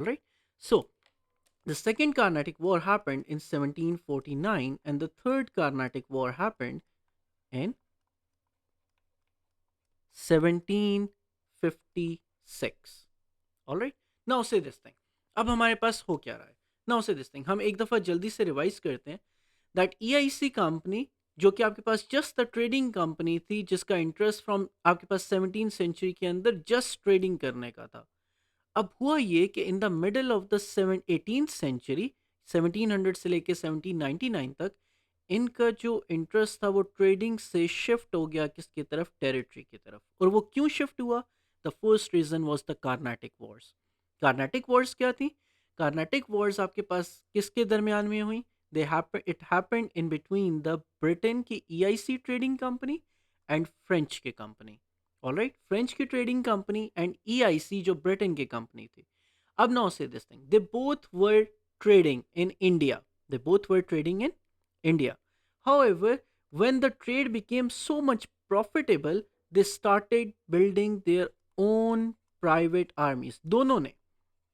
Alright. So the Second Carnatic War happened in 1749 and the Third Carnatic War happened in 1756. Alright. Now say this thing. अब हमारे पास हो क्या रहा है? Now say this thing. हम एक दफ़ा जल्दी से रिवाइज करते हैं दैट EIC कंपनी जो कि आपके पास जस्ट द ट्रेडिंग कंपनी थी जिसका इंटरेस्ट फ्रॉम आपके पास 17 सेंचुरी के अंदर जस्ट ट्रेडिंग करने का था. अब हुआ ये कि in the middle of the 18th century 1700 से लेके 1799 तक इनका जो इंटरेस्ट था वो ट्रेडिंग से शिफ्ट हो गया किसकी तरफ, टेरिटरी की तरफ. और वो क्यों शिफ्ट हुआ? The first reason was the Carnatic wars. Carnatic wars क्या थी? कार्नाटिक वॉर्स आपके पास किसके दरमियान में हुई? It happened in between the Britain की EIC trading company and French की कंपनी. ऑलराइट, फ्रेंच की ट्रेडिंग कंपनी एंड ईआईसी जो ब्रिटेन की कंपनी थी. अब now see this thing, they both were trading in India. They both were trading in India. However, when the trade became so much profitable, they started building their own private armies. दोनों ने,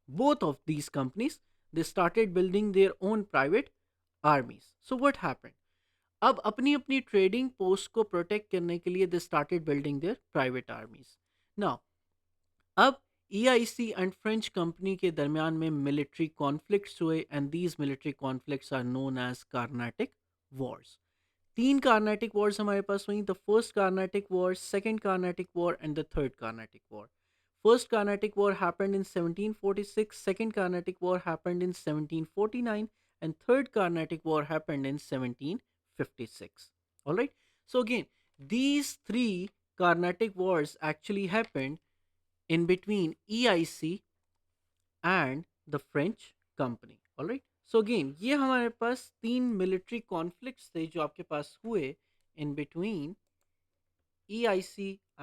both of these companies, they started building their own private armies. So what happened? अब अपनी अपनी trading post को protect करने के लिए they started building their private armies. Now अब ईआईसी एंड फ्रेंच कंपनी के दरमियान में मिलिट्री कॉन्फ्लिक्ट्स हुए and these military conflicts are known as Carnatic wars. तीन कार्नाटिक वॉर्स हमारे पास हुई. The first Carnatic war, second Carnatic war and the third Carnatic war. First Carnatic War happened in 1746, Second Carnatic War happened in 1749, and Third Carnatic War happened in 1756. Alright, so again, these three Carnatic Wars actually happened in between EIC and the French company. Alright, so again, ये हमारे पास तीन military conflicts थे जो आपके पास हुए in between EIC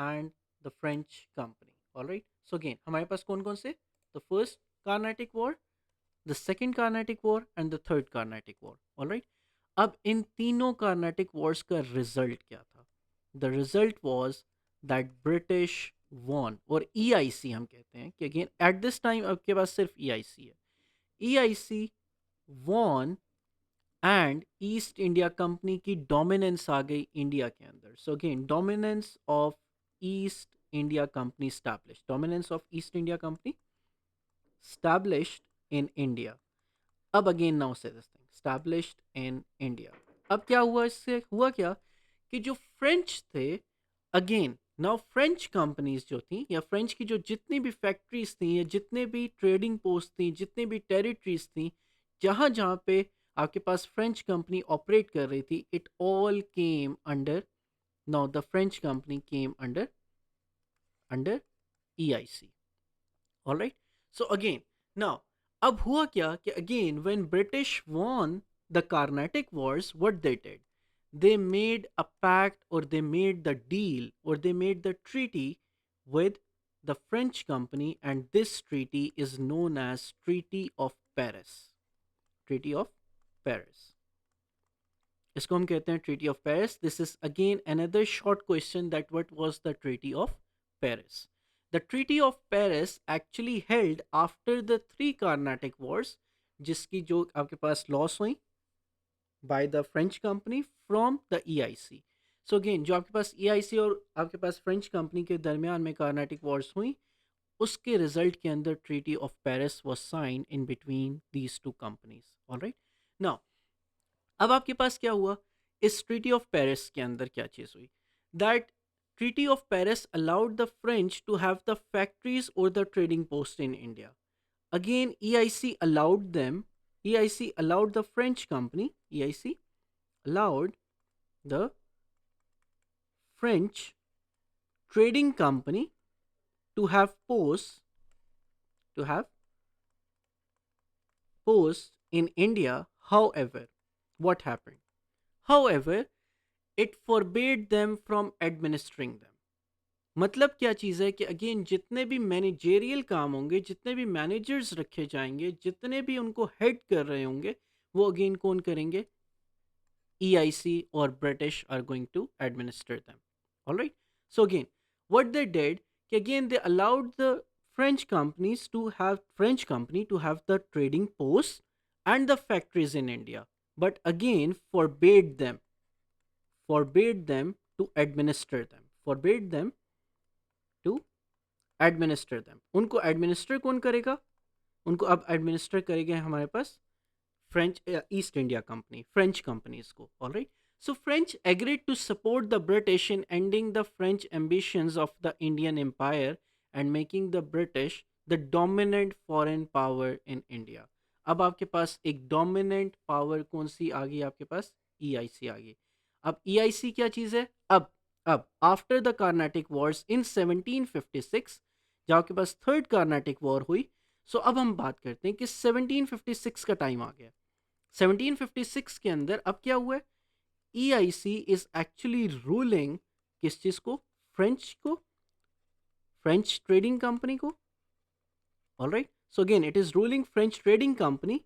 and the French company. Alright, so again, हमारे पास कौन कौन से? The first Carnatic War, the second Carnatic War and the third Carnatic War. Alright, अब इन तीनों Carnatic Wars का result क्या था? The result was that British won, और EIC हम कहते हैं कि अगेन एट दिस टाइम आपके पास सिर्फ EIC है. EIC won and east India company की डोमिनेंस आ गई इंडिया के अंदर. So again dominance of east India company established, dominance of east India company established in India. अब again now see this thing, established in India. अब क्या हुआ, इससे हुआ क्या कि जो फ्रेंच थे, अगेन नाउ फ्रेंच कंपनीज जो थी या फ्रेंच की जो जितनी भी फैक्ट्रीज थी या जितने भी ट्रेडिंग पोस्ट थी, जितने भी टेरिटरीज थी, जहाँ जहाँ पे आपके पास फ्रेंच कंपनी ऑपरेट कर रही थी, it all came under, now the French company came under under EIC. Alright, so again now अब हुआ क्या कि again when British won the Carnatic Wars, what they did, they made a pact or they made the deal or they made the treaty with the French company, and this treaty is known as Treaty of Paris. Treaty of Paris. इसको हम कहते हैं Treaty of Paris. This is again another short question that what was the Treaty of Paris? The Treaty of Paris actually held after the three Carnatic Wars, जिसकी जो आपके पास loss हुई by the French company from the EIC. So again, जो आपके पास EIC और आपके पास French company के दरमियान में कार्नाटिक वॉर्स हुई, उसके रिजल्ट के अंदर treaty of Paris was sign in between these two companies. Alright, now अब आपके पास क्या हुआ इस ट्रीटी ऑफ पेरिस के अंदर, क्या चीज़ हुई that treaty of Paris allowed the French to have the factories और the trading post in India. Again, EIC allowed them, EIC allowed the French company, EIC allowed the French trading company to have posts, to have posts in India. However, what happened? However, it forbade them from administering them. मतलब क्या चीज़ है कि again जितने भी managerial काम होंगे, जितने भी मैनेजर्स रखे जाएंगे, जितने भी उनको हेड कर रहे होंगे, वो अगेन कौन करेंगे? EIC or British are going to administer them. All right. So again, what they did, again they allowed the French company to have the trading posts and the factories in India, but again forbade them to administer them, forbade them to administer them. उनको administer कौन करेगा? उनको अब administer करेंगे हमारे पास French East India Company, French companies को. All right. So French agreed to support the British in ending the French ambitions of the Indian Empire and making the British the dominant foreign power in India. अब आपके पास एक dominant power कौन सी आ गई आपके पास? EIC आ गई. अब EIC क्या चीज़ है? अब आफ्टर द कार्नाटिक वॉर्स इन 1756 जहाँ आपके पास थर्ड कार्नाटिक वॉर हुई. सो अब हम बात करते हैं कि 1756 का टाइम आ गया. 1756 के अंदर अब क्या हुआ है? EIC इज एक्चुअली रूलिंग किस चीज को? फ्रेंच ट्रेडिंग कंपनी को. Alright. So again it is ruling French trading company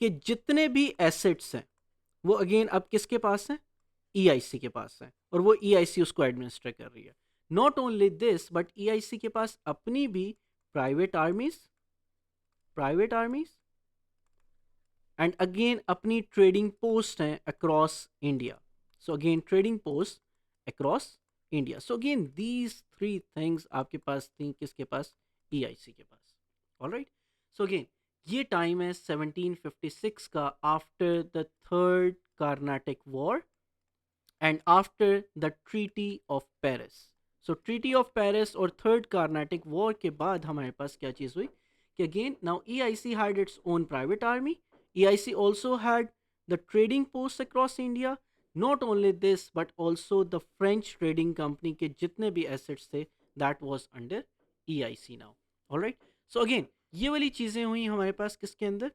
के जितने भी एसेट्स हैं वो अगेन अब किसके पास हैं? EIC के पास है, और वो EIC उसको एडमिनिस्टर कर रही है. Not only this but EIC के पास अपनी भी प्राइवेट आर्मीज एंड अगेन अपनी ट्रेडिंग पोस्ट हैं across India. So again trading post across India. So again these three things आपके पास थी किसके पास? EIC के पास. ऑलराइट. सो अगेन ये टाइम है 1756 का after the third Carnatic war and after the Treaty of Paris. So Treaty of Paris और Third Carnatic War के बाद हमारे पास क्या चीज़ हुई कि again now EIC had its own private army. EIC also had the trading posts across India. Not only this but also the French trading company के जितने भी assets थे that was under EIC now. Alright. So again ये वाली चीज़ें हुई हमारे पास किसके अंदर?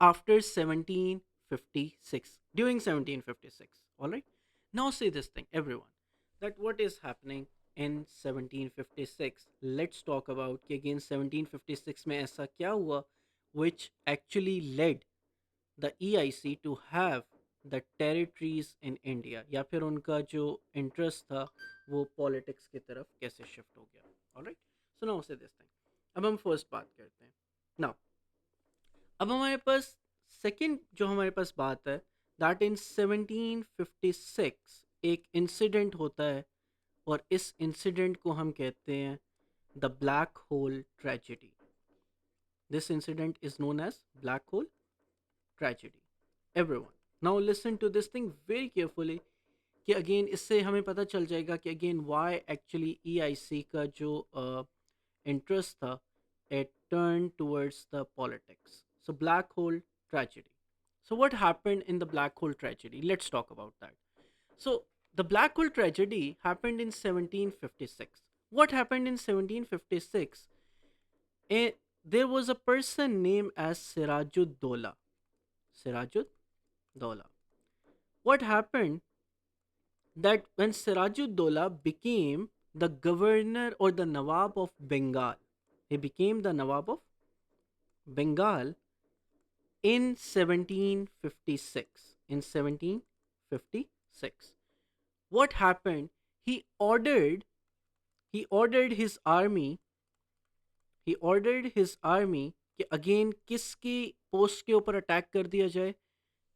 After 1756, during 1756. All right. Now say this thing, everyone, that what is happening in 1756. Let's talk about कि again 1756 में ऐसा क्या हुआ which actually led the EIC to have the territories in India, या फिर उनका जो interest था वो politics की तरफ कैसे shift हो गया. All right. So now say this thing. अब हम first बात करते हैं. Now अब हमारे पास सेकंड जो हमारे पास बात है दैट इन 1756 एक इंसिडेंट होता है और इस इंसिडेंट को हम कहते हैं the black hole tragedy. This incident is known as black hole tragedy. Everyone now listen to this thing very carefully कि अगेन इससे हमें पता चल जाएगा कि अगेन व्हाई एक्चुअली EIC का जो इंटरेस्ट था it turned towards the politics. So black hole tragedy. So what happened in the black hole tragedy? Let's talk about that. So the black hole tragedy happened in 1756. What happened in 1756? There was a person named as Sirajud-Dowla. Sirajud-Dowla. What happened that when Sirajud-Dowla became the governor or the Nawab of Bengal, he became the Nawab of Bengal in 1756. In 1756, what happened? He ordered his army. He ordered his army कि again किसकी post के ऊपर attack कर दिया जाए?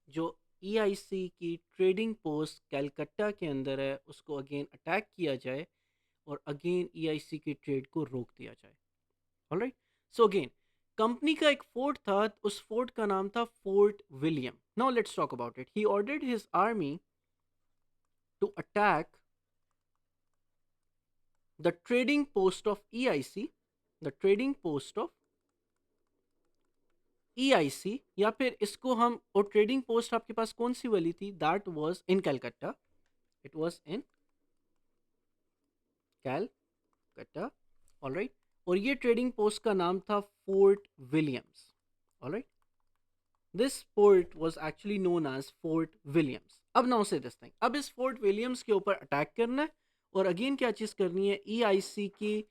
जो EIC की trading post Calcutta के अंदर है उसको अगेन अटैक किया जाए और अगेन EIC की ट्रेड को रोक दिया जाए. ऑलराइट. सो अगेन कंपनी का एक फोर्ट था, उस फोर्ट का नाम था fort William. Now let's talk about it. He ordered his army to attack the trading post of EIC, the trading post of EIC, या फिर इसको हम, और ट्रेडिंग पोस्ट आपके पास कौन सी वाली थी? That was in Calcutta. It was in Calcutta. Alright. और ये ट्रेडिंग पोस्ट का नाम था fort Williams. Alright. This fort was actually known as fort Williams. अब नाउ से दिस थिंग, अब इस फोर्ट विलियम्स के ऊपर अटैक करना है और अगेन क्या चीज़ करनी है? EIC की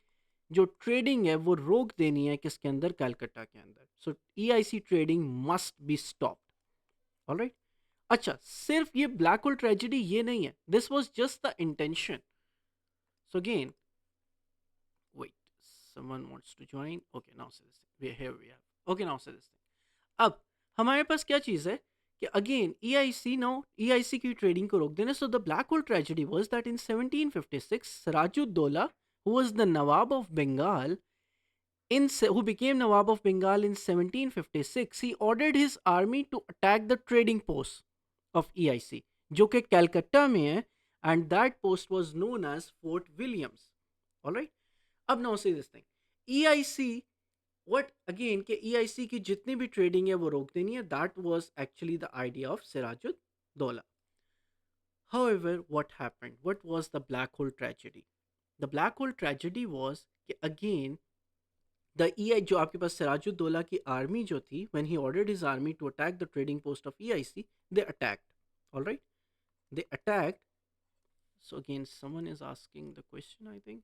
जो ट्रेडिंग है वो रोक देनी है किसके अंदर? कलकत्ता के अंदर. सो EIC trading must be stopped. Alright. अच्छा, सिर्फ ये ब्लैक होल ट्रेजेडी ये नहीं है, this was just the intention. So again wait someone wants to join. Okay, now say this thing. We here we have. Okay, now say this thing. अब हमारे पास क्या चीज़ है कि अगेन ईआईसी नाउ ईआईसी की ट्रेडिंग को रोक देना. So the black hole tragedy was that in 1756 Sirajuddaulah who was the Nawab of Bengal who became Nawab of Bengal in 1756, he ordered his army to attack the trading post of EIC, जो कि कलकत्ता में है, and that post was known as Fort Williams. All right. अब now say this thing. EIC, what again कि EIC की जितनी भी trading है वो रोक देनी है. That was actually the idea of Sirajuddaulah. However, what happened? What was the black hole tragedy? The black hole tragedy was कि again the EI जो आपके पास सिराजुद्दौला की आर्मी जो थी, when he ordered his army to attack the trading post of EIC, they attacked. All right, they attacked. So again, someone is asking the question, I think.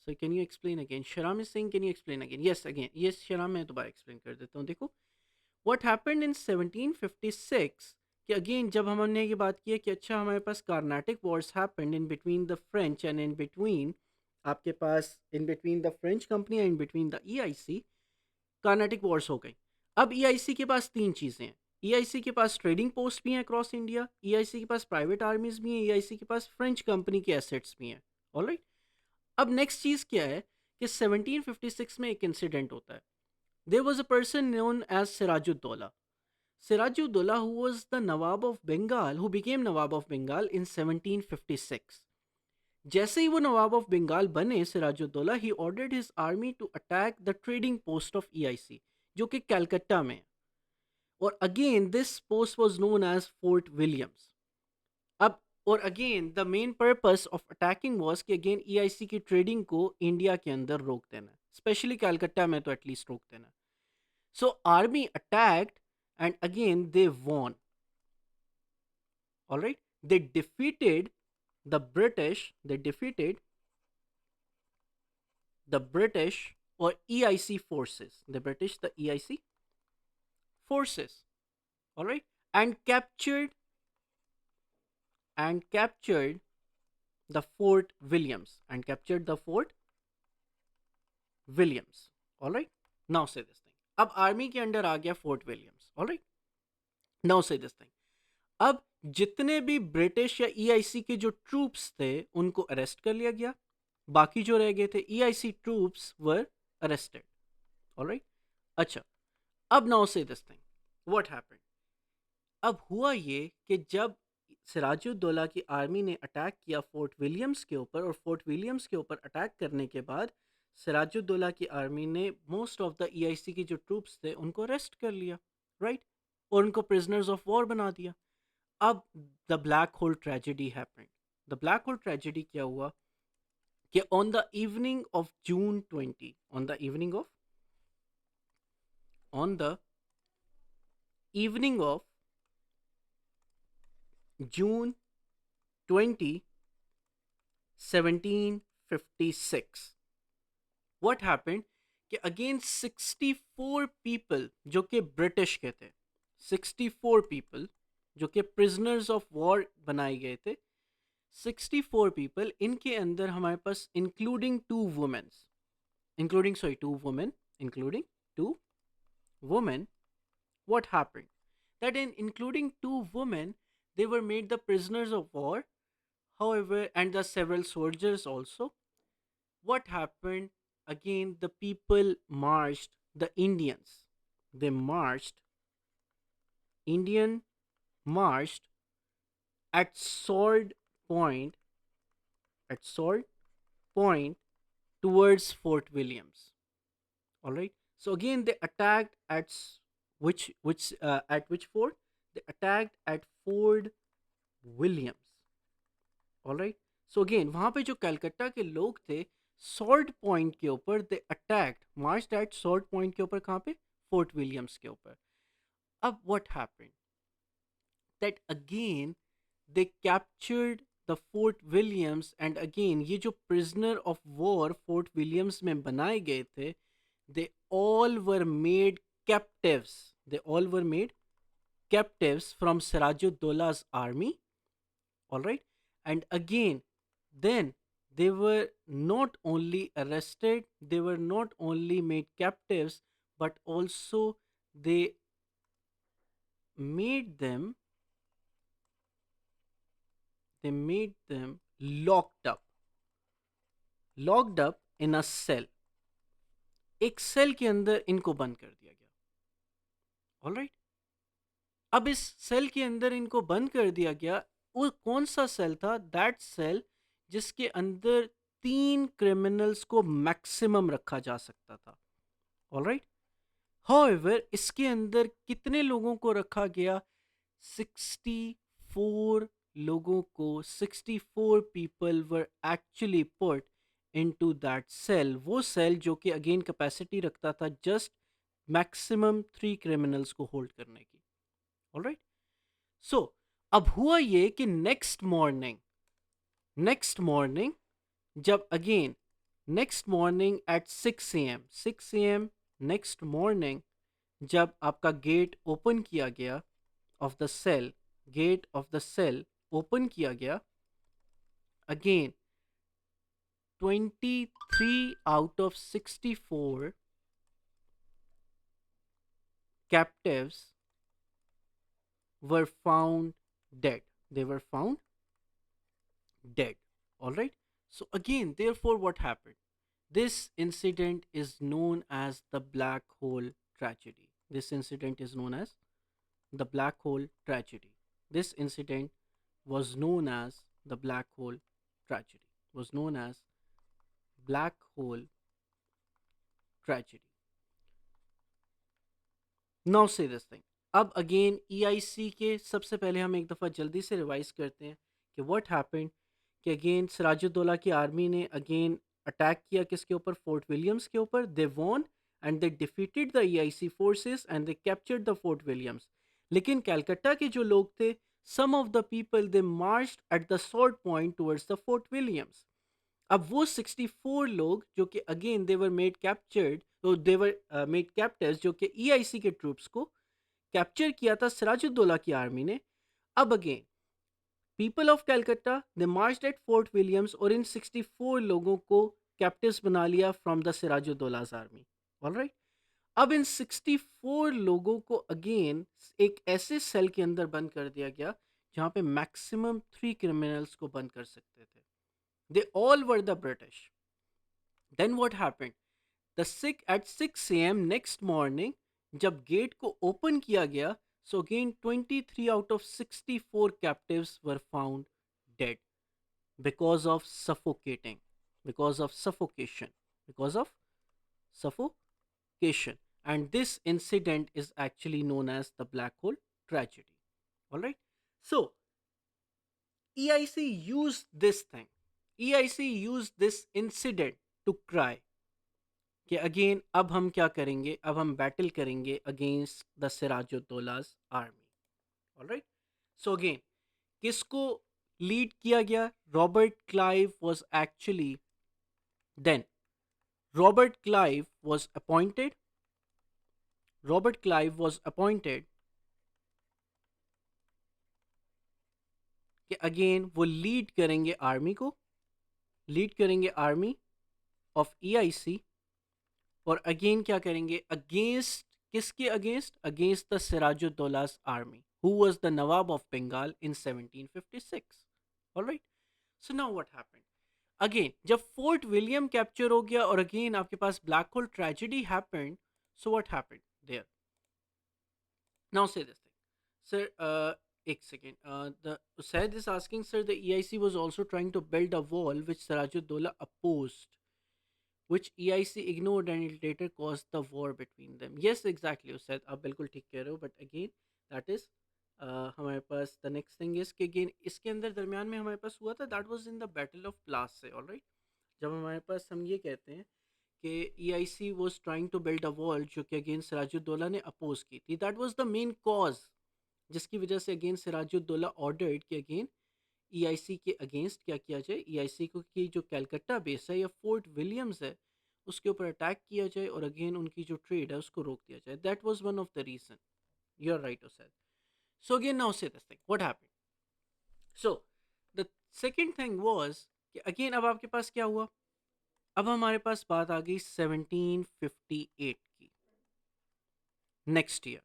So can you explain again? Sharam is saying, can you explain again? Yes, again. Yes, Sharam, मैं दोबारा explain कर देता हूँ. देखो, what happened in 1756 कि again जब हमने ये बात की है कि अच्छा हमारे पास Carnatic wars happened in between the French and in between आपके पास in between the French company and between the EIC Carnatic wars हो गई. अब ईआईसी के पास तीन चीज़ें हैं. ईआईसी के पास ट्रेडिंग पोस्ट भी हैं अक्रॉस इंडिया, ईआईसी के पास प्राइवेट आर्मीज भी हैं, ईआईसी के पास फ्रेंच कंपनी के एसेट्स भी हैं. ऑलराइट. अब नेक्स्ट चीज़ क्या है कि 1756 में एक इंसिडेंट होता है. There was a person known as Sirajuddaulah. Sirajuddaulah who was the nawab of Bengal, who became nawab of Bengal in 1756. जैसे ही वो नवाब ऑफ बंगाल बने Sirajuddaulah, he ordered his army to attack the trading post of EIC जो कि कलकत्ता में है. और again this post was known as fort Williams. अब और again the main purpose of attacking was कि अगेन ईआईसी की ट्रेडिंग को इंडिया के अंदर रोक देना, स्पेशली कलकत्ता में तो एटलीस्ट रोक देना. So army attacked and again they won. Alright, they defeated the defeated the British or EIC forces, the EIC forces, all right, and captured the Fort Williams, all right. Now say this thing. अब army के under आ गया fort Williams. all right. Now say this thing. अब जितने भी British या EIC के जो troops थे उनको अरेस्ट कर लिया गया. बाकी जो रह गए थे EIC troops were arrested. Alright. अच्छा, अब now see this thing what happened. अब हुआ ये कि जब सिराजुद्दौला की आर्मी ने अटैक किया फोर्ट विलियम्स के ऊपर, और फोर्ट विलियम्स के ऊपर अटैक करने के बाद सिराजुद्दौला की आर्मी ने मोस्ट ऑफ द ईआईसी के जो ट्रूप्स थे उनको अरेस्ट कर लिया. राइट. और उनको प्रिजनर्स ऑफ वॉर बना दिया. अब the black hole tragedy happened. The black hole tragedy क्या हुआ कि on the evening of June 20, on the evening of June 20, 1756, what happened कि अगेन 64 पीपल जो कि ब्रिटिश के थे, 64 पीपल जो कि प्रिजनर्स ऑफ वॉर बनाए गए थे, 64 पीपल, इनके अंदर हमारे पास including two women, what happened that in including two women they were made the prisoners of war. However, and the several soldiers also, what happened again, the people marched, the Indian marched at sword point towards Fort Williams. All right. So again, they attacked at which fort? They attacked at Fort Williams. All right. So again, वहाँ पे जो कलकत्ता के लोग थे, sword point के ऊपर they attacked, marched at sword point के ऊपर, कहाँ पे? Fort Williams के ऊपर. अब what happened? That again they captured the Fort Williams, and again ये जो prisoner of war Fort Williams में बनाए गए थे, they all were made captives. From Sirajuddola's army. All right. And again, then they were not only arrested, they were not only made captives, but also they made them locked up, in a cell. एक cell के अंदर इनको बंद कर दिया गया. Alright. अब इस सेल के अंदर इनको बंद कर दिया गया. वो कौन सा सेल था? दैट सेल जिसके अंदर 3 क्रिमिनल्स को मैक्सिमम रखा जा सकता था. ऑलराइट. हाउएवर इसके अंदर कितने लोगों को रखा गया? 64 लोगों को. 64 people were actually put into that cell. वो सेल जो कि अगेन कैपेसिटी रखता था जस्ट मैक्सिमम 3 क्रिमिनल्स को होल्ड करने की. ऑलराइट. सो अब हुआ ये कि नेक्स्ट मॉर्निंग जब again next morning at 6 a.m. Next morning जब आपका गेट ओपन किया गया of the cell, gate of the cell open किया गया, again 23 out of 64 captives were found dead. They were found dead. All right. So again, therefore, what happened? This incident is known as the black hole tragedy. This incident is known as the black hole tragedy. This incident was known as the black hole tragedy. Was known as black hole tragedy. Now say this thing. अब again EIC के सबसे पहले हम एक दफ़ा जल्दी से revise करते हैं कि व्हाट हैपेंड. कि अगेन सिराजुद्दौला की आर्मी ने अगेन अटैक किया किसके ऊपर? फोर्ट विलियम्स के ऊपर. They won and they defeated the EIC forces and they captured the Fort Williams. लेकिन कलकत्ता के जो लोग थे, some of the people they marched at the sort point towards the Fort Williams. अब वो 64 लोग जो कि again they were made captured, तो दे वर मेड कैप्टिव्स, जो कि EIC के ट्रूप्स को कैप्चर किया था सिराजुद्दौला की आर्मी ने. अब again people of Calcutta they marched at fort Williams और इन 64 लोगों को कैप्टिव्स बना लिया from the Sirajuddaulah's army. Alright. अब इन 64 लोगों को अगेन एक ऐसे सेल के अंदर बंद कर दिया गया जहां पे मैक्सिमम 3 क्रिमिनल्स को बंद कर सकते थे. They all were the British. Then what happened? The sick at 6 a.m. Next morning जब गेट को ओपन किया गया, so again 23 out of 64 captives were found dead because of suffocating, because of suffocation, because of suffocation. And this incident is actually known as the black hole tragedy. All right. So EIC used this thing. EIC used this incident to cry कि again अब हम क्या करेंगे? अब हम battle करेंगे against the Sirajuddaulah's army. Alright. So again किसको lead किया गया? Robert Clive was actually then Robert Clive was appointed. Robert Clive was appointed कि अगेन वो लीड करेंगे आर्मी को, लीड करेंगे आर्मी ऑफ EIC. और अगेन क्या करेंगे? अगेंस्ट किसके against? Against the Sirajuddaulah's army who was the Nawab of Bengal in 1756. All right. So now what happened? Again, जब फोर्ट विलियम कैप्चर हो गया और अगेन आपके पास black hole tragedy happened, so what happened there? Now say this thing, sir. एक second. The Usaid is asking, sir, the EIC was also trying to build a wall which Sirajuddaulah opposed, which EIC ignored, and it later caused the war between them. Yes, exactly, Usaid. आप बिल्कुल ठीक कह रहे हो. But again, that is हमारे पास the next thing is कि again इसके अंदर दरमियान में हमारे पास हुआ था, that was in the battle of प्लास से. ऑलराइट. जब हमारे पास हम ये कहते हैं कि EIC was trying to build a wall जो कि अगेन सिराजुद्दौला ने अपोज की थी, that was the main cause जिसकी वजह से अगेन सिराजुद्दौला ऑर्डर्ड कि अगेन EIC के अगेंस्ट क्या किया जाए, EIC को की जो कलकत्ता बेस है या फोर्ट विलियम्स है उसके ऊपर अटैक किया जाए और अगेन उनकी जो ट्रेड है उसको रोक दिया जाए. That was one of the reason. You are right Usaid. So again now say this thing. What happened? So the second thing was कि अगेन अब आपके पास क्या हुआ, अब हमारे पास बात आ गई 1758 की, नेक्स्ट ईयर।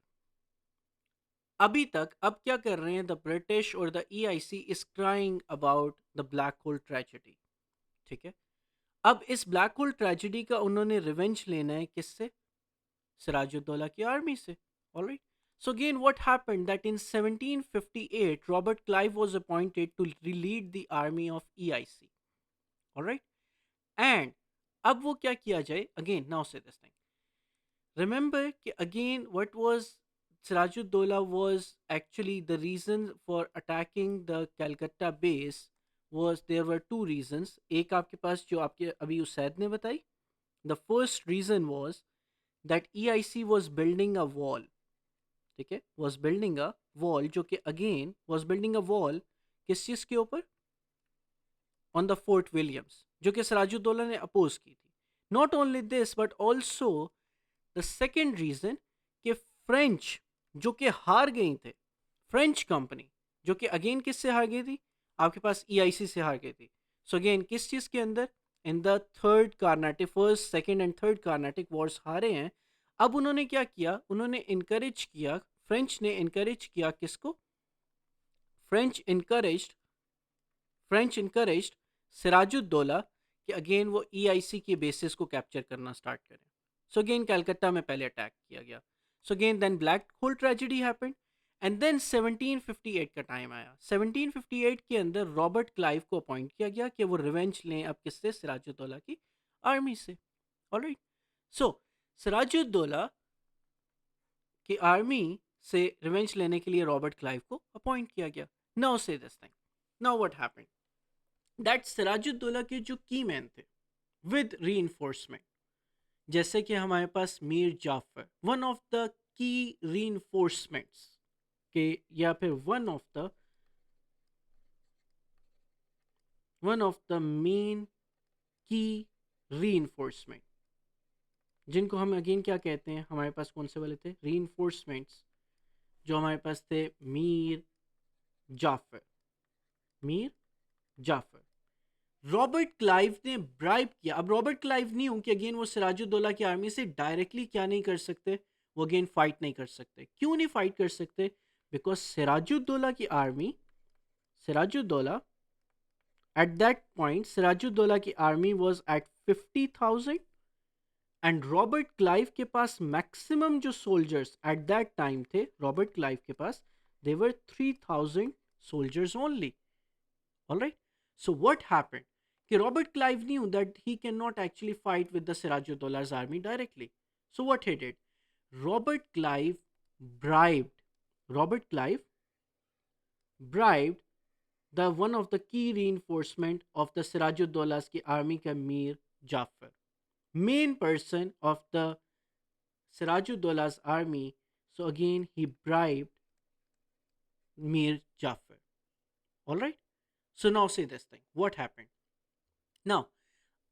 अभी तक अब क्या कर रहे हैं, द ब्रिटिश और the EIC is crying about the black hole tragedy, ठीक है। अब इस ब्लैक होल ट्रेजेडी का उन्होंने रिवेंज लेना है किससे, सिराजुद्दौला की आर्मी से, alright. So again, what happened that in 1758, Robert Clive was appointed to lead the army of EIC. All right, and अब वो क्या किया जाए, again now say this thing. Remember कि again what was Sirajuddaulah was actually the reason for attacking the Calcutta base was there were two reasons. एक आपके पास जो आपके अभी उसैद ने बताई, the first reason was that EIC was building a wall, ठीक है, वॉज बिल्डिंग अ वॉल, जो कि again was building a wall किस चीज के ऊपर, ऑन द फोर्ट विलियम्स, जो कि सिराजुद्दौला ने अपोज की थी। Not only this but also the second reason कि फ्रेंच जो कि हार गई थे, फ्रेंच कंपनी जो कि अगेन किससे हार गई थी, आपके पास ईआईसी से हार गई थी। सो अगेन किस चीज के अंदर, in the third Carnatic, first second and third Carnatic Wars हारे हैं। अब उन्होंने क्या किया, उन्होंने इनकरेज किया, फ्रेंच ने इनकरेज किया किसको, French encouraged French encouraged Sirajuddaulah कि अगेन वो ईआईसी के बेसिस को कैप्चर करना स्टार्ट करें। सो अगेन कलकत्ता में पहले अटैक किया गया। So again then black hole tragedy happened and then 1758 का टाइम आया। 1758 के अंदर रॉबर्ट क्लाइव को अपॉइंट किया गया कि वो रिवेंज लें अब किससे, सिराजुद्दौला की आर्मी से, ऑलराइट। सो सिराजुद्दौला की आर्मी से रिवेंज लेने के लिए रॉबर्ट क्लाइव को अपॉइंट किया गया। Now see this thing, now what happened that Sirajuddaulah के जो की मैन थे विद री, जैसे कि हमारे पास Mir Jafar, one of the की री के, या फिर वन ऑफ द मेन की री, जिनको हम अगेन क्या कहते हैं, हमारे पास कौन से वाले थे री, जो हमारे पास थे मीर जाफर, मीर जाफर। रॉबर्ट क्लाइव ने ब्राइब किया। अब रॉबर्ट क्लाइव नहीं हूं कि अगेन वो सिराजुद्दौला की आर्मी से डायरेक्टली क्या नहीं कर सकते, वो अगेन फाइट नहीं कर सकते। क्यों नहीं फाइट कर सकते, बिकॉज सिराजुद्दौला की army, Sirajuddaulah at that point, Sirajuddaulah की army was at 50,000 and Robert Clive के पास मैक्सिमम जो सोल्जर्स एट दैट टाइम थे रॉबर्ट क्लाइव के पास, they were 3,000 soldiers only, alright. So what happened कि Robert Clive knew that he cannot actually fight with the Sirajuddaulla's army directly. So what he did? Robert Clive bribed Robert Clive bribed the one of the key reinforcement of the Sirajuddaulla's ki army ka Mir Jafar, main person of the Sirajuddaulla's army. So again he bribed Mir Jafar. All right. So now say this thing. What happened? Now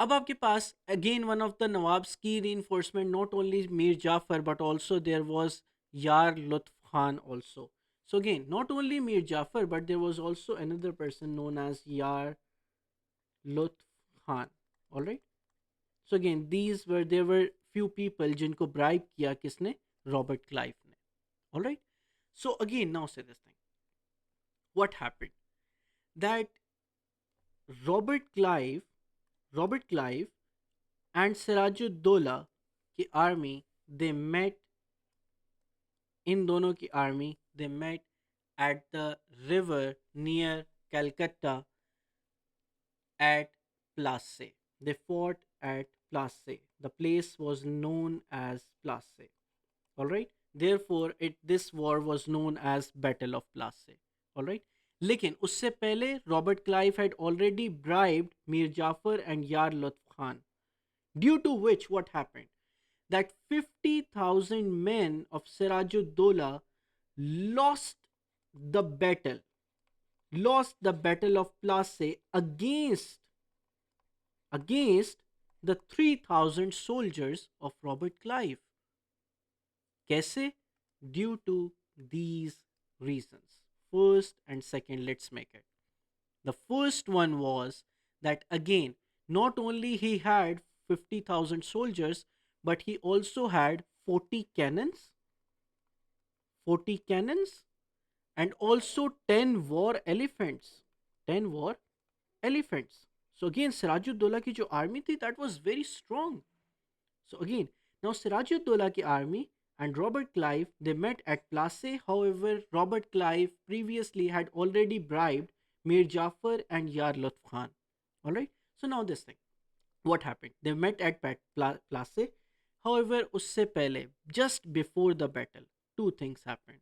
अब आपके पास again one of the nawabs की री, not only Mir Jafar but also there was Yar Lutf Khan also. So again not only Mir Jafar but there was also another person known as Yar Lutf Khan, alright. So again these were there were few people जिनको bribe किया किसने, Robert Clive ने, alright. So again now see this thing, what happened that Robert Clive Robert Clive and Sirajuddaulah की army, they met, इन दोनों की army they met at the river near Calcutta at Plassey. They fought at Plassey. The place was known as Plassey. All right. Therefore, this war was known as Battle of Plassey. All right. लेकिन उससे पहले Robert Clive had already bribed Mir Jafar and Yar Lutf Khan, due to which what happened that 50,000 men of Sirajuddaulah lost the battle, lost the battle of Plassey against the 3,000 soldiers of Robert Clive. कैसे? Due to these reasons. First and second, let's make it. The first one was that again, not only he had 50,000 soldiers, but he also had 40 cannons, 40 cannons, and also 10 war elephants. 10 war elephants. So again, Sirajuddaulah ki jo army thi, that was very strong. So again, now Sirajuddaulah ki army and Robert Clive, they met at Plassey. However, Robert Clive previously had already bribed Mir Jafar and Yar Lutf Khan. Alright? So now this thing. What happened? They met at Plassey. However, usse pehle, just before the battle, two things happened.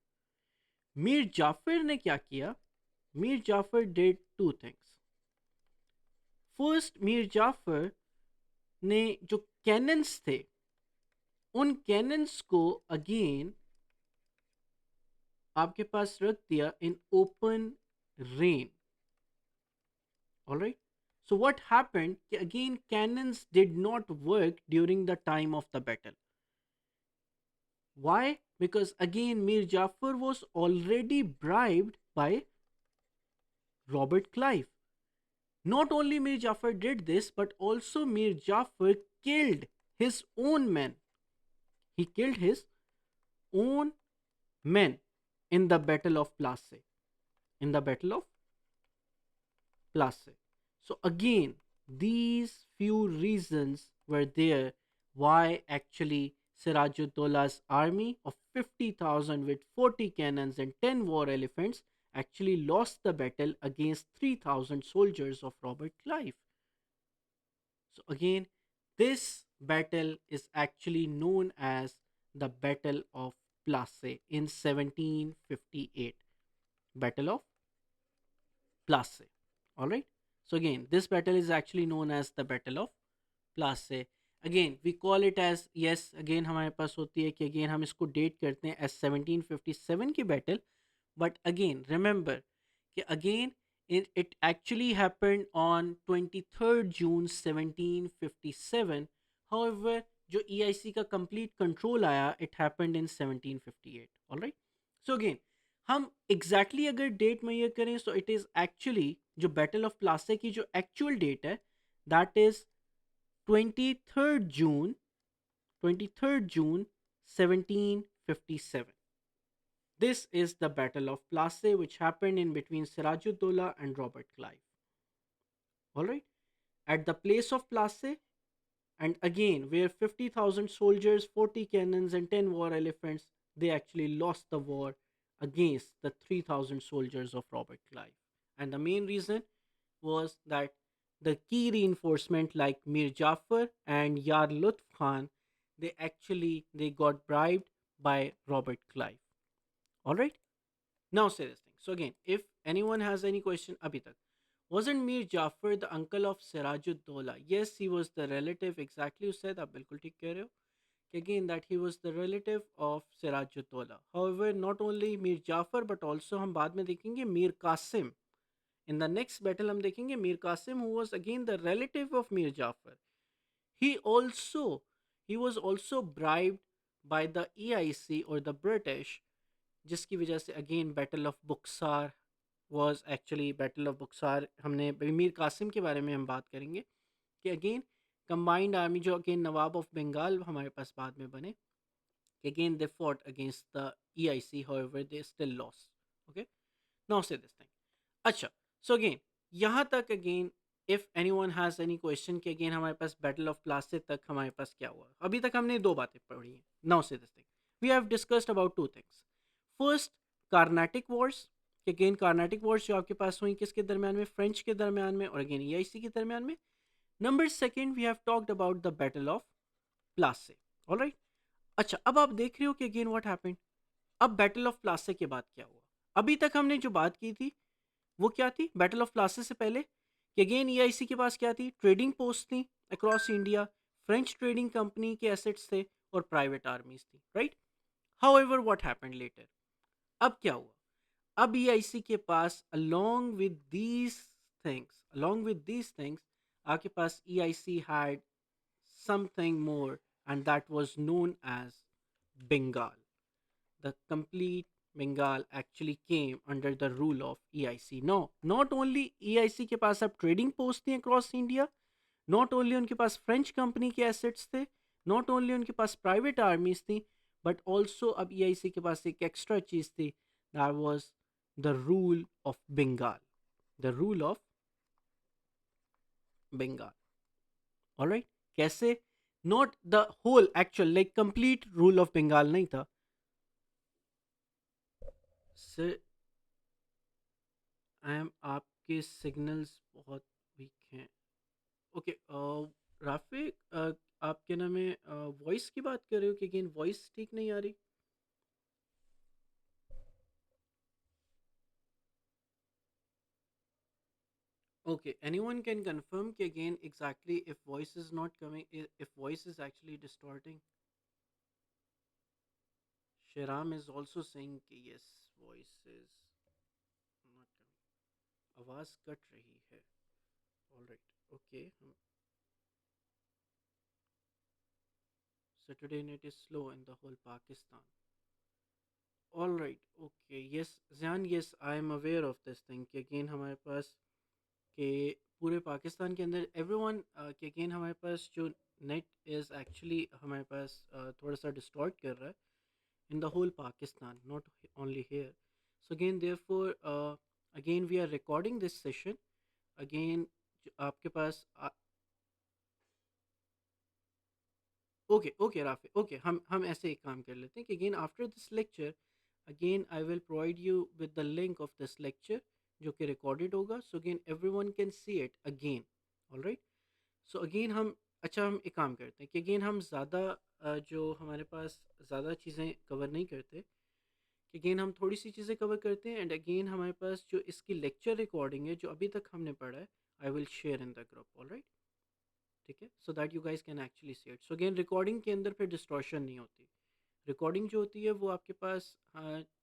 Mir Jafar ने क्या किया? Mir Jafar did two things. First, Mir Jafar ने जो cannons थे, उन cannons को again आपके पास रख दिया in open rain. Alright? So what happened? Again, cannons did not work during the time of the battle. Why? Because again, Mir Jafar was already bribed by Robert Clive. Not only Mir Jafar did this, but also Mir Jafar killed his own men. He killed his own men in the Battle of Plassey. In the Battle of Plassey. So again, these few reasons were there why actually Sirajuddaullah's army of 50,000 with 40 cannons and 10 war elephants actually lost the battle against 3,000 soldiers of Robert Clive. So again, this battle is actually known as the Battle of Plassey in 1758. Battle of Plassey. Alright. So again, this battle is actually known as the Battle of Plassey. Again, we call it as, yes, again हमारे पास होती है कि again हम इसको date करते हैं as 1757 की battle. But again, remember कि again it actually happened on 23rd June 1757. However, जो EIC का complete control आया, it happened in 1758. Alright. So again, हम एग्जैक्टली अगर डेट मेजर करें सो इट इज़ एक्चुअली जो बैटल ऑफ प्लासे की जो एक्चुअल डेट है that is 23rd June 23rd June 1757. This is the Battle of Plassey which happened in between Sirajuddaulah and Robert Clive. Alright, at the place of Plassey, and again where 50,000 soldiers, 40 cannons and 10 war elephants, they actually lost the war against the 3,000 soldiers of Robert Clive. And the main reason was that the key reinforcement like Mir Jafar and Yar Lutf Khan, they got bribed by Robert Clive. All right. Now say this thing. So again, if anyone has any question, abhi tak, wasn't Mir Jafar the uncle of Sirajuddaulah? Yes, he was the relative. Exactly, you said. आप बिल्कुल ठीक कह रहे हो. Again, that he was the relative of Sirajuddaulah. However, not only Mir Jafar, but also हम बाद में देखेंगे Mir Qasim. In the next battle हम देखेंगे Mir Qasim, who was again the relative of Mir Jafar. He also he was also bribed by the EIC or the British, जिसकी वजह से again Battle of Buxar was actually Battle of Buxar. हमने मीर कासिम के बारे में हम बात करेंगे कि again combined army जो again नवाब of Bengal हमारे पास बाद में बने, again they fought against the EIC. However, they still lost. Okay, now say this thing. अच्छा, so again यहाँ तक again if anyone has any question कि again हमारे पास Battle of Plassey तक हमारे पास क्या हुआ, अभी तक हमने दो बातें पढ़ी हैं. Now say this thing. We have discussed about two things. First, Carnatic Wars. Again Carnatic Wars जो आपके पास हुई किसके दरमियान में, फ्रेंच के दरमियान में और अगेन ईआईसी के दरमियान में. Number second, we have talked about the battle of Plassey. Alright. अच्छा, अब आप देख रहे हो कि अगेन व्हाट हैपेंड. अब बैटल ऑफ प्लासे के बाद क्या हुआ. अभी तक हमने जो बात की थी वो क्या थी, बैटल ऑफ प्लासे से पहले कि अगेन ईआईसी के पास क्या थी, ट्रेडिंग पोस्ट थी across India, French trading company के एसेट्स थे और प्राइवेट आर्मीज थी. Right. However what happened later. अब क्या हुआ, अब EIC के पास along with these things आपके पास EIC had something more, and that was known as Bengal. The complete Bengal actually came under the rule of EIC. No, not only EIC के पास अब trading post थी across India, not only उनके पास French company के assets थे, not only उनके पास private armies थी, but also अब EIC के पास एक एक्स्ट्रा चीज थी, that was the rule of Bengal, the rule of Bengal. Alright, कैसे? Not the whole actual like complete rule of Bengal नहीं था सर। आई एम, आपके सिग्नल्स बहुत वीक हैं। ओके, राफी, आप क्या नाम है, वॉइस की बात कर रहे हो कि अगेन वॉइस ठीक नहीं आ रही? ओके, एनीवन कैन कंफर्म कि again exactly if voice is not coming, if voice is actually distorting? Sheram is also saying कि yes, voice is not coming, आवाज़ कट रही है। ऑलराइट, ओके, हम Saturday net is slow in the whole Pakistan. Alright, okay, yes Zian, yes I am aware of this thing कि again हमारे पास कि पूरे पाकिस्तान के अंदर एवरीवन कि अगेन हमारे पास जो नेट इज़ एक्चुअली हमारे पास थोड़ा सा डिस्टॉर्ट कर रहा है in the whole Pakistan, not only here. So again therefore again we are recording this session. Again आपके पास ओके ओके राफी, ओके, हम ऐसे एक काम कर लेते हैं कि again after this lecture again I will provide you with the link of this lecture जो कि रिकॉर्डेड होगा, so again everyone can see it again. Alright, so again हम, अच्छा हम एक काम करते हैं कि अगेन हम ज़्यादा जो हमारे पास ज़्यादा चीज़ें कवर नहीं करते, कि अगेन हम थोड़ी सी चीज़ें कवर करते हैं, एंड अगेन हमारे पास जो इसकी लेक्चर रिकॉर्डिंग है जो अभी तक हमने पढ़ा है, I will share in the group. Alright, ठीक है, so that you guys can actually see it. So again recording के अंदर फिर डिस्टॉर्शन नहीं होती। रिकॉर्डिंग जो होती है वो आपके पास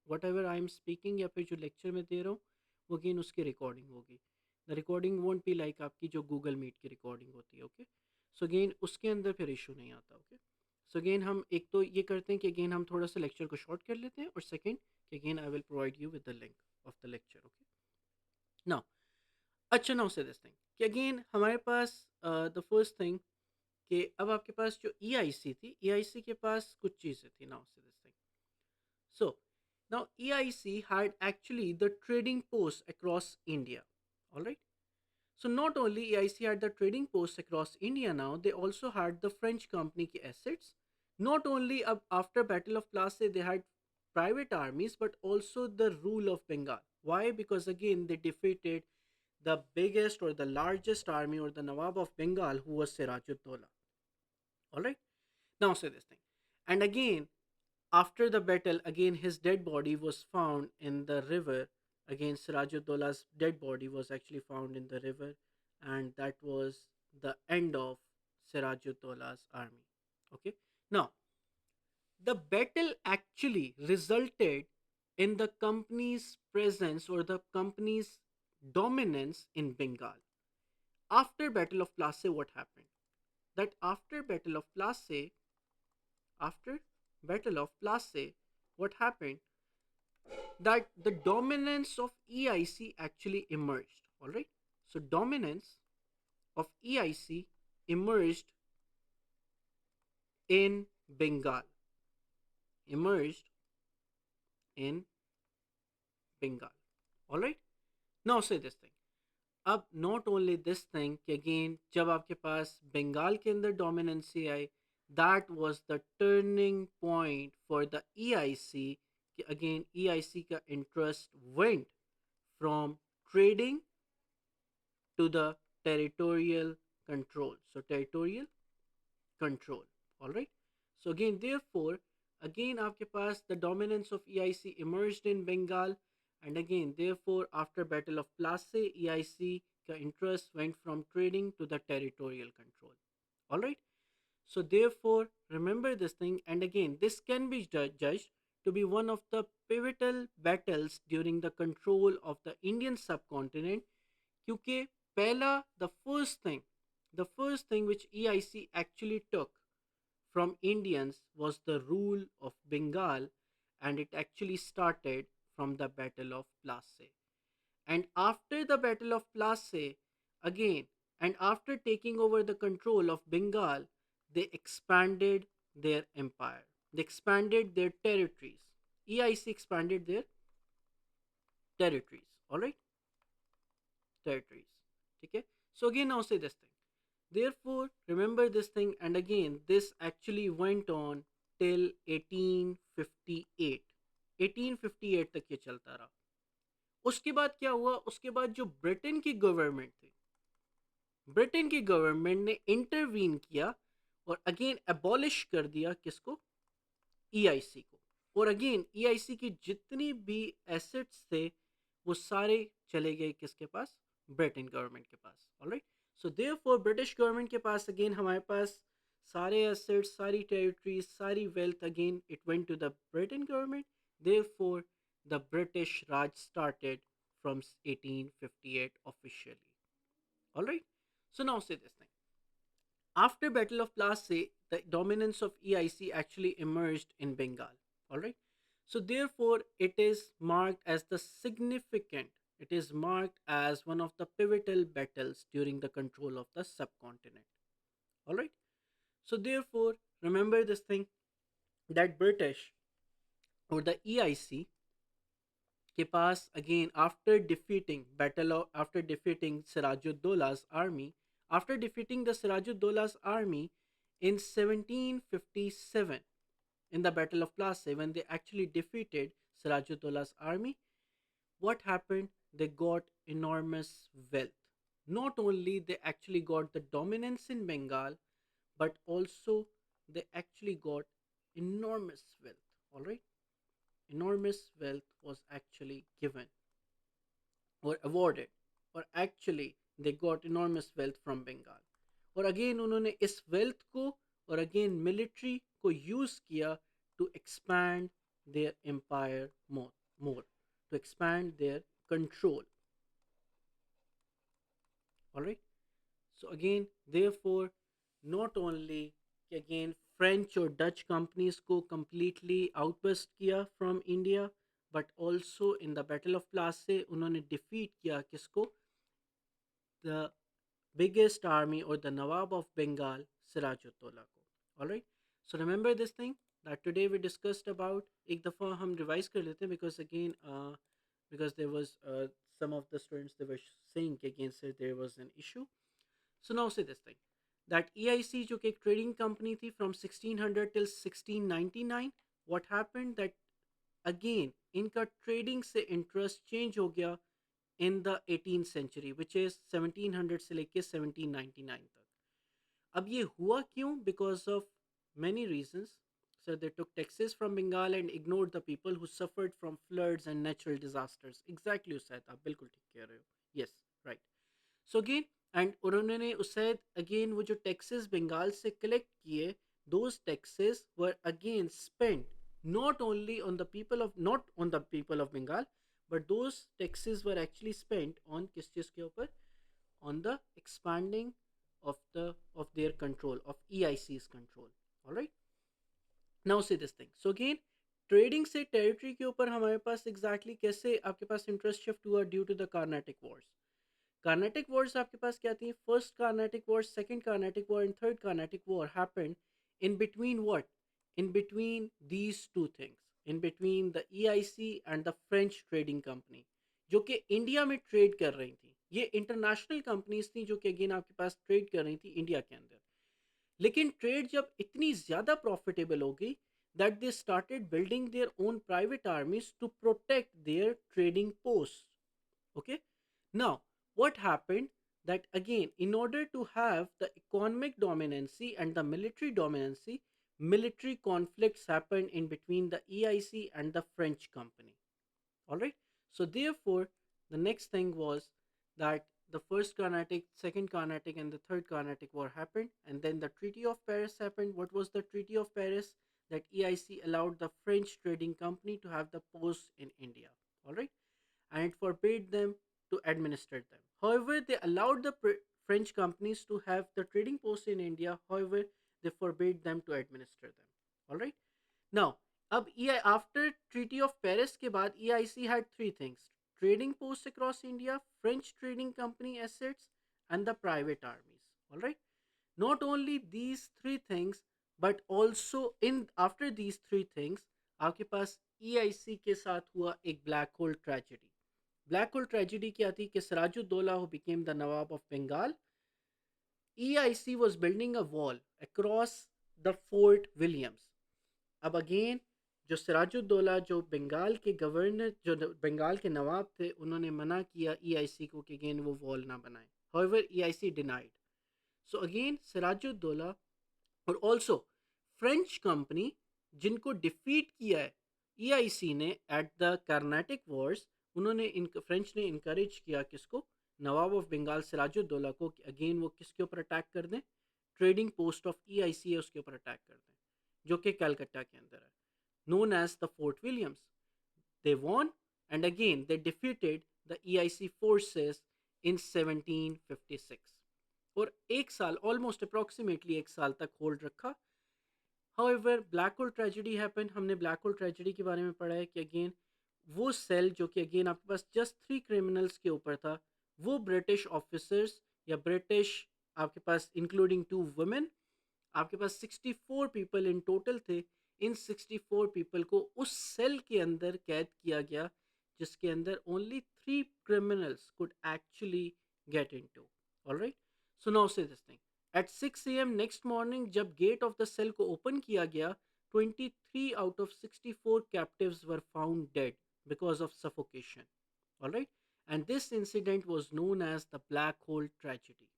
whatever I am speaking या फिर जो लेक्चर में दे रहा हूँ वो अगेन उसकी रिकॉर्डिंग होगी। The recording won't be like आपकी जो गूगल मीट की रिकॉर्डिंग होती है। ओके, सो अगेन उसके अंदर फिर इशू नहीं आता। ओके, सो अगेन हम एक तो ये करते हैं कि अगेन हम थोड़ा सा लेक्चर को शॉर्ट कर लेते हैं, और सेकेंड कि again I will provide you with the link of the lecture. Okay, now, अच्छा, नाउ से दिस थिंग कि अगेन हमारे पास द फर्स्ट थिंग कि अब आपके पास जो EIC थी, EIC के पास कुछ चीज़ें थी। Now see this thing, so now EIC had actually the trading posts across India. All right. So not only EIC had the trading posts across India, now they also had the French company ki assets. Not only after Battle of Plasse they had private armies, but also the rule of Bengal. Why? Because again they defeated the biggest or the largest army, or the Nawab of Bengal, who was Sirajuddaulah. All right. Now say this thing, and again after the battle, again his dead body was found in the river. Again, Sirajuddaullah's dead body was actually found in the river, and that was the end of Sirajuddaullah's army. Okay, now the battle actually resulted in the company's presence or the company's dominance in Bengal. After Battle of Plasse, what happened? That after Battle of Plasse, what happened? That the dominance of EIC actually emerged. All right. So dominance of EIC emerged in Bengal. Emerged in Bengal. All right. Now say this thing. अब not only this thing कि again जब आपके पास बंगाल के अंदर dominancy I, that was the turning point for the EIC कि again EIC का interest went from trading to the territorial control. So territorial control. All right. So again, therefore, again आपके पास the dominance of EIC emerged in Bengal, and again, therefore, after Battle of Plasse, EIC का interest went from trading to the territorial control. All right. So therefore, remember this thing, and again, this can be judged to be one of the pivotal battles during the control of the Indian subcontinent, क्योंकि पहला, the first thing which EIC actually took from Indians was the rule of Bengal, and it actually started from the Battle of Plassey. And after the Battle of Plassey, again, and after taking over the control of Bengal, they expanded their empire. They expanded their territories. EIC expanded their territories. All right, territories. Okay. So again, now say this thing. Therefore, remember this thing, and again, this actually went on till 1858. 1858 तक ये चलता रहा. उसके बाद क्या हुआ? उसके बाद जो ब्रिटेन की गवर्नमेंट थी, ब्रिटेन की गवर्नमेंट ने इंटरवीन किया और अगेन एबॉलिश कर दिया किसको? ईआईसी को. और अगेन ईआईसी की जितनी भी एसेट्स थे वो सारे चले गए किसके पास? ब्रिटेन गवर्नमेंट के पास. Alright. So therefore British government के पास अगेन हमारे पास सारे एसेट्स, सारी टेरिटरीज, सारी wealth again it went to the Britain government. Therefore the British Raj started from 1858 officially. All right. So now say this thing. After Battle of Plassey, the dominance of EIC actually emerged in Bengal. All right. So therefore, it is marked as the significant. It is marked as one of the pivotal battles during the control of the subcontinent. All right. So therefore, remember this thing that British or the EIC के पास again after defeating Sirajuddaulah's army, after defeating the Sirajuddaulah's army in 1757 in the Battle of Plassey, when they actually defeated Sirajuddaulah's army, what happened? They got enormous wealth. Not only they actually got the dominance in Bengal, but also they actually got enormous wealth. All right, enormous wealth was actually given or awarded, or actually they got enormous wealth from Bengal. और again उन्होंने इस wealth को और again military को use किया to expand their empire more to expand their control. Alright. So again therefore not only कि again French और Dutch companies को कंप्लीटली आउटबस्ट किया from India, but also in the battle of प्लास से उन्होंने defeat किया किसको? The biggest army or the Nawab of Bengal, Sirajuddaulah ko. All right. So remember this thing that today we discussed about. एक दफ़ा हम revise कर लेते हैं because again, because there was some of the students they were saying against it there was an issue. So now say this thing that EIC जो कि एक trading company थी from 1600 till 1699, what happened that again इनका trading से interest change हो गया in the 18th century which is 1700 से लेके 1799 तक. अब ये हुआ क्यों? Because of many reasons. So they took taxes from Bengal and ignored the people who suffered from floods and natural disasters. Exactly उस आप बिल्कुल ठीक कह रहे हो. Yes, right. So again, and उन्होंने उससे again वो जो taxes बंगाल से collect किए, those taxes were again spent not only on the people of not on the people of Bengal, but those taxes were actually spent on किस चीज़ के ऊपर? On the expanding of their control of EIC's control. All right. Now say this thing. So again, trading से territory के ऊपर हमारे पास exactly exactly कैसे आपके पास इंटरेस्ट शिफ्ट हुआ due to the Carnatic wars. Carnatic wars आपके पास क्या थी? First Carnatic war, second Carnatic war and third Carnatic war happened in between what? In between these two things, in between the EIC and the French trading company जो कि India में trade कर रही थी. ये इंटरनेशनल कंपनीज थी जो कि अगेन आपके पास ट्रेड कर रही थी इंडिया के अंदर. लेकिन ट्रेड जब इतनी ज़्यादा प्रॉफिटेबल हो गई that they started building their own private armies to protect their trading posts. Okay. Now, what happened? That again, in order to have the economic dominancy and the military dominancy, military conflicts happened in between the EIC and the French company. All right. So therefore, the next thing was that the first Carnatic, second Carnatic, and the third Carnatic War happened, and then the Treaty of Paris happened. What was the Treaty of Paris? That EIC allowed the French trading company to have the posts in India. All right, and it forbade them to administer them. However, they allowed the French companies to have the trading posts in India. However, they forbade them to administer them. All right. Now, अब ई after treaty of Paris के बाद EIC had three things: trading post across India, French trading company assets and the private आर्मीज. Alright, not only these three things but also in after these three things आपके पास EIC के साथ हुआ एक black hole tragedy. Black hole tragedy क्या थी कि Sirajuddaula who became the nawab of Bengal, EIC was building a wall across the Fort Williams. अब again जो सिराजुद्दौला जो बंगाल के गवर्नर जो बंगाल के नवाब थे उन्होंने मना किया EIC को कि अगेन वो वॉल ना बनाए. However, EIC denied. So again Siraj-ud-Daulah और ऑल्सो फ्रेंच कंपनी जिनको डिफीट किया है EIC ने एट द कर्नाटिक वॉर्स, उन्होंने फ्रेंच ने इनकरेज किया किसको, नवाब ऑफ बंगाल सिराजुद्दौला को कि अगेन वो किसके ऊपर अटैक कर दें, ट्रेडिंग पोस्ट ऑफ EIC है उसके ऊपर अटैक कर दें जो कि कलकत्ता के अंदर है, known as the Fort Williams. They won and again they defeated the EIC forces in 1756 और एक साल ऑलमोस्ट अप्रॉक्सीमेटली एक साल तक होल्ड रखा. However black hole tragedy happen. हमने ब्लैक होल ट्रेजेडी के बारे में पढ़ा है कि अगेन वो सेल जो कि अगेन आपके पास जस्ट थ्री क्रिमिनल्स के ऊपर था, वो ब्रिटिश ऑफिसर्स या ब्रिटिश आपके पास इंक्लूडिंग टू वुमेन, आपके पास 64 पीपल इन टोटल थे. इन 64 पीपल को उस सेल के अंदर कैद किया गया जिसके अंदर only three criminals could actually get into. Alright, so now see this thing at 6 AM next morning जब गेट ऑफ द सेल को ओपन किया गया, 23 out of 64 captives were found dead because of suffocation. Alright, and this incident was known as the black hole tragedy.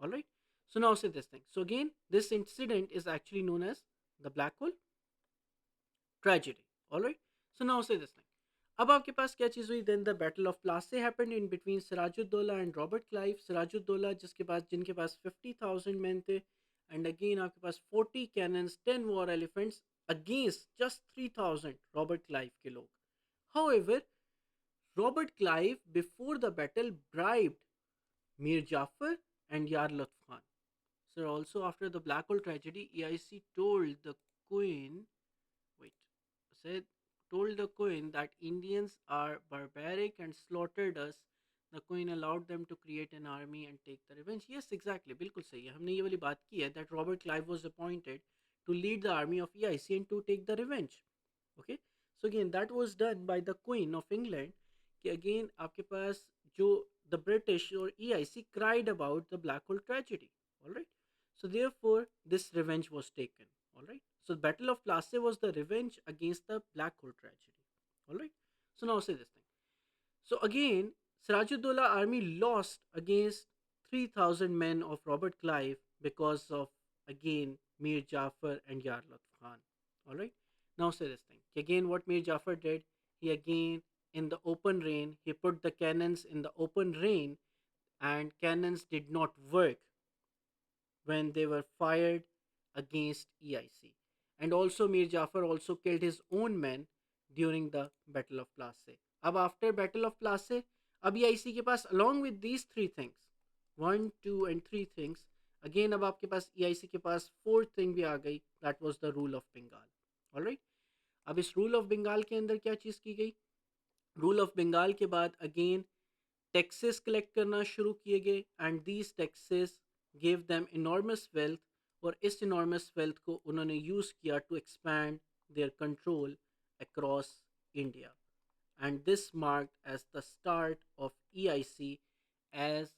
Alright, so now say this thing. So again, this incident is actually known as the black hole tragedy. Alright, so now say this thing. अब आपके पास क्या चीज़ हुई? Then the battle of Plassey happened in between Siraj-ud-Daulah and Robert Clive. Siraj-ud-Daulah जिनके पास 50,000 men थे and again आपके पास 40 cannons, 10 war elephants against just 3,000 Robert Clive के लोग. However, Robert Clive before the battle bribed Mir Jafar and Yar Lutf Khan. So also after the Black Hole tragedy, EIC told the Queen, wait, said told the Queen that Indians are barbaric and slaughtered us. The Queen allowed them to create an army and take the revenge. Yes, exactly, बिल्कुल सही है. हमने ये वाली बात की है that Robert Clive was appointed to lead the army of EIC and to take the revenge. Okay, so again that was done by the Queen of England. कि again आपके पास जो the British or EIC cried about the black hole tragedy. All right. So therefore, this revenge was taken. All right. So the Battle of Plassey was the revenge against the black hole tragedy. All right. So now say this thing. So again, Sirajuddaulah army lost against 3,000 men of Robert Clive because of again Mir Jafar and Yar Lutf Khan. All right. Now say this thing. Again, what Mir Jafar did, he again in the open rain, he put the cannons in the open rain, and cannons did not work when they were fired against EIC. And also Mir Jafar also killed his own men during the Battle of Plassey. अब after Battle of Plassey, अब EIC के पास along with these three things, 1, 2 and 3 things, again अब आपके पास EIC के पास fourth thing भी आ गई, that was the rule of Bengal. Alright, अब इस रूल ऑफ बंगाल के अंदर क्या चीज़ की गई? रूल ऑफ बंगाल के बाद अगेन टैक्सेस कलेक्ट करना शुरू किए गए and these taxes give them enormous wealth, और इस इनॉर्मस वेल्थ को उन्होंने यूज़ किया to expand their control across India, and this marked as the start of EIC as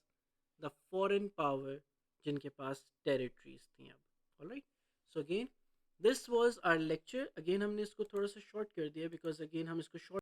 the foreign power जिनके पास टेरिटरीज थी अब. Alright, so again this was our lecture. Again हमने इसको थोड़ा सा शॉर्ट कर दिया बिकॉज अगेन हम इसको शॉर्ट